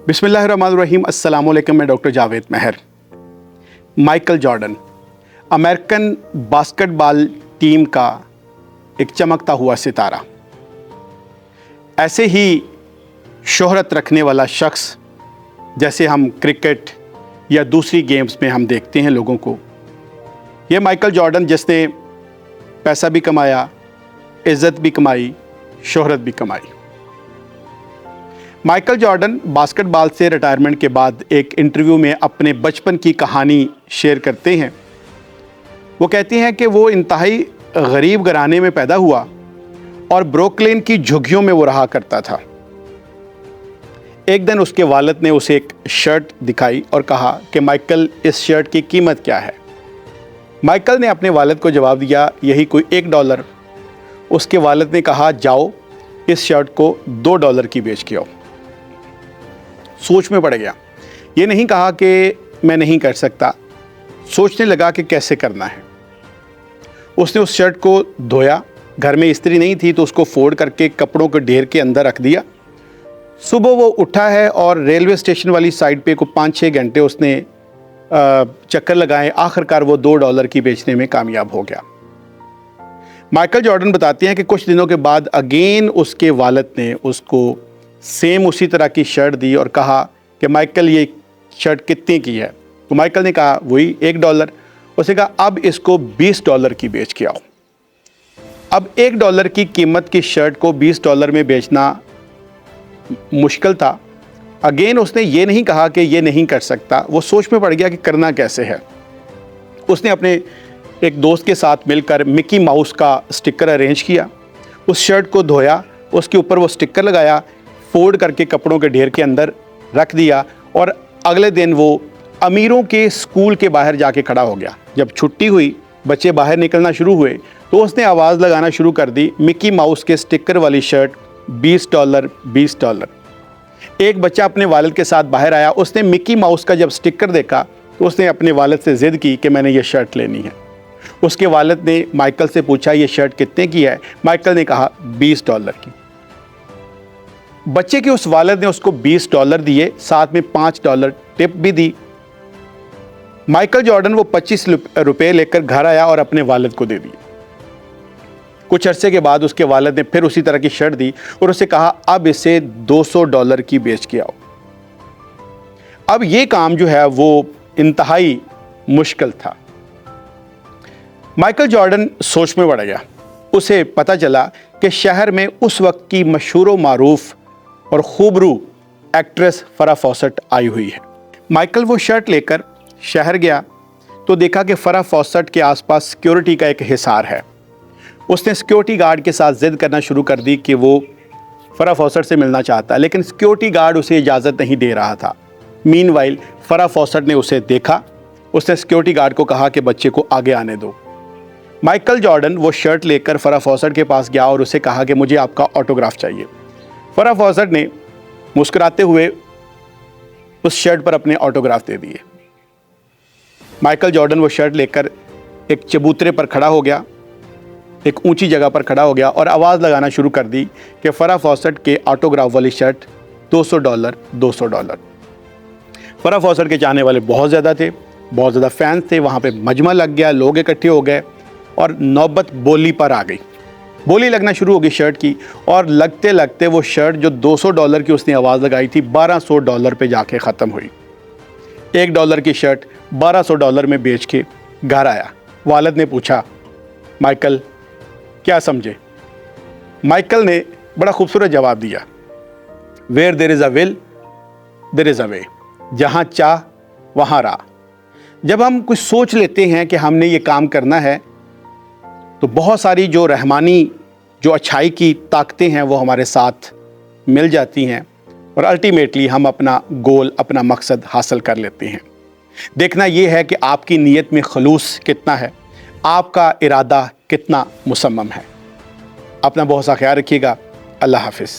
बिस्मिल्लाहिर्रहमानिर्रहीम। अस्सलाम वालेकुम। मैं doctor Javed Mahar. Michael Jordan American basketball team का एक चमकता हुआ सितारा, ऐसे ही शोहरत रखने वाला शख्स जैसे हम क्रिकेट या दूसरी गेम्स में हम देखते हैं लोगों को, ये माइकल जॉर्डन जिसने पैसा भी कमाया, इज़्ज़त भी कमाई, शोहरत भी कमाई। माइकल जॉर्डन बास्केटबॉल से रिटायरमेंट के बाद एक इंटरव्यू में अपने बचपन की कहानी शेयर करते हैं। वो कहती हैं कि वो इंतहाई गरीब घराने में पैदा हुआ और ब्रुकलिन की झुग्गियों में वो रहा करता था। एक दिन उसके वालिद ने उसे एक शर्ट दिखाई और कहा कि माइकल, इस शर्ट की कीमत क्या है। माइकल ने अपने वालिद को जवाब दिया, यही कोई $1। उसके वालिद ने कहा, जाओ इस शर्ट को $2 की बेच के आओ। सोच में पड़ गया। ये नहीं कहा कि मैं नहीं कर सकता, सोचने लगा कि कैसे करना है। उसने उस शर्ट को धोया, घर में इस्त्री नहीं थी तो उसको फोल्ड करके कपड़ों के ढेर के अंदर रख दिया। सुबह वो उठा है और रेलवे स्टेशन वाली साइड पे को 5-6 घंटे उसने चक्कर लगाए। आखिरकार वो $2 की बेचने में कामयाब हो गया। माइकल जॉर्डन बताते हैं कि कुछ दिनों के बाद अगेन उसके वालिद ने उसको सेम उसी तरह की शर्ट दी और कहा कि माइकल, ये शर्ट कितने की है। तो माइकल ने कहा वही $1। उसने कहा अब इसको $20 की बेच के आओ। अब $1 की कीमत की शर्ट को $20 में बेचना मुश्किल था। अगेन उसने ये नहीं कहा कि ये नहीं कर सकता, वो सोच में पड़ गया कि करना कैसे है। उसने अपने एक दोस्त के साथ मिलकर मिकी माउस का स्टिकर अरेंज किया, उस शर्ट को धोया, उसके ऊपर वो स्टिकर लगाया, फोल्ड करके कपड़ों के ढेर के अंदर रख दिया और अगले दिन वो अमीरों के स्कूल के बाहर जाके खड़ा हो गया। जब छुट्टी हुई, बच्चे बाहर निकलना शुरू हुए तो उसने आवाज़ लगाना शुरू कर दी, मिकी माउस के स्टिकर वाली शर्ट $20, $20। एक बच्चा अपने वालिद के साथ बाहर आया, उसने मिकी माउस का जब स्टिकर देखा तो उसने अपने वालिद से ज़िद की कि मैंने ये शर्ट लेनी है। उसके वालिद ने माइकल से पूछा, ये शर्ट कितने की है। माइकल ने कहा $20 की। बच्चे के उस वालिद ने उसको $20 दिए, साथ में $5 टिप भी दी। माइकल जॉर्डन वो ₹25 लेकर घर आया और अपने वालिद को दे दिए। कुछ अरसे के बाद उसके वालिद ने फिर उसी तरह की शर्ट दी और उसे कहा अब इसे $200 की बेच के आओ। अब ये काम जो है वो इंतहाई मुश्किल था। माइकल जॉर्डन सोच में पड़ गया। उसे पता चला कि शहर में उस वक्त की मशहूर व मारूफ और खूबरू एक्ट्रेस फराह फॉसेट आई हुई है। माइकल वो शर्ट लेकर शहर गया तो देखा कि फराह फॉसेट के आसपास सिक्योरिटी का एक हिसार है। उसने सिक्योरिटी गार्ड के साथ ज़िद करना शुरू कर दी कि वो फराह फॉसेट से मिलना चाहता है, लेकिन सिक्योरिटी गार्ड उसे इजाज़त नहीं दे रहा था। मीनवाइल फराह फॉसेट ने उसे देखा। उसने सिक्योरिटी गार्ड को कहा कि बच्चे को आगे आने दो। माइकल जॉर्डन वो शर्ट लेकर फराह फॉसेट के पास गया और उसे कहा कि मुझे आपका ऑटोग्राफ चाहिए। फराह फॉसेट ने मुस्कुराते हुए उस शर्ट पर अपने ऑटोग्राफ दे दिए। माइकल जॉर्डन वो शर्ट लेकर एक चबूतरे पर खड़ा हो गया, एक ऊंची जगह पर खड़ा हो गया और आवाज़ लगाना शुरू कर दी कि फराह फॉसेट के ऑटोग्राफ वाली शर्ट $200, $200। फराह फॉसेट के चाहने वाले बहुत ज़्यादा थे, बहुत ज़्यादा फैंस थे। वहाँ पे मजमा लग गया, लोग इकट्ठे हो गए और नौबत बोली पर आ गई। बोली लगना शुरू हो गई शर्ट की और लगते लगते वो शर्ट जो $200 की उसने आवाज़ लगाई थी $1200 पे जाके ख़त्म हुई। $1 की शर्ट $1200 में बेच के घर आया। वालिद ने पूछा, माइकल क्या समझे। माइकल ने बड़ा खूबसूरत जवाब दिया, where there is a will there is a way. जहाँ चाह वहाँ राह। जब हम कुछ सोच लेते हैं कि हमने ये काम करना है तो बहुत सारी जो रहमानी, जो अच्छाई की ताकतें हैं वो हमारे साथ मिल जाती हैं और अल्टीमेटली हम अपना गोल, अपना मकसद हासिल कर लेते हैं। देखना ये है कि आपकी नीयत में खलूस कितना है, आपका इरादा कितना मुसम्मम है। अपना बहुत सा ख्याल रखिएगा। अल्लाह हाफिज़।